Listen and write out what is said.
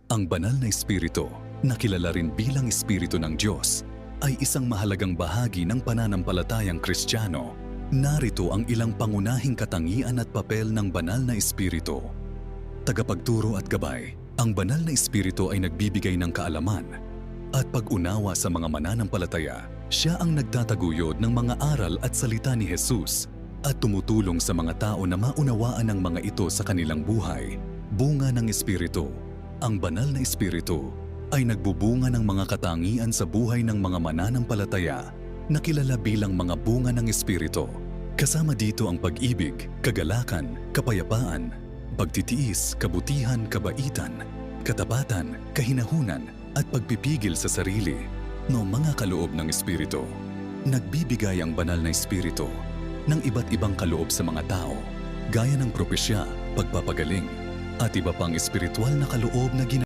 Ang banal na espiritu, na kilala rin bilang espiritu ng Diyos, ay isang mahalagang bahagi ng pananampalatayang Kristiyano. Narito ang ilang pangunahing katangian at papel ng banal na espiritu. Tagapagturo at gabay. Ang banal na espiritu ay nagbibigay ng kaalaman at pag-unawa sa mga mananampalataya. Siya ang nagtataguyod ng mga aral at salita ni Jesus at tumutulong sa mga tao na maunawaan ang mga ito sa kanilang buhay. Bunga ng espiritu. Ang banal na espiritu ay nagbubunga ng mga katangian sa buhay ng mga mananampalataya na kilala bilang mga bunga ng espiritu. Kasama dito ang pag-ibig, kagalakan, kapayapaan, pagtitiis, kabutihan, kabaitan, katapatan, kahinahunan, at pagpipigil sa sarili. No mga kaloob ng espiritu, nagbibigay ang banal na espiritu ng iba't ibang kaloob sa mga tao, gaya ng propesya, pagpapagaling, at iba pang espiritual na kaloob na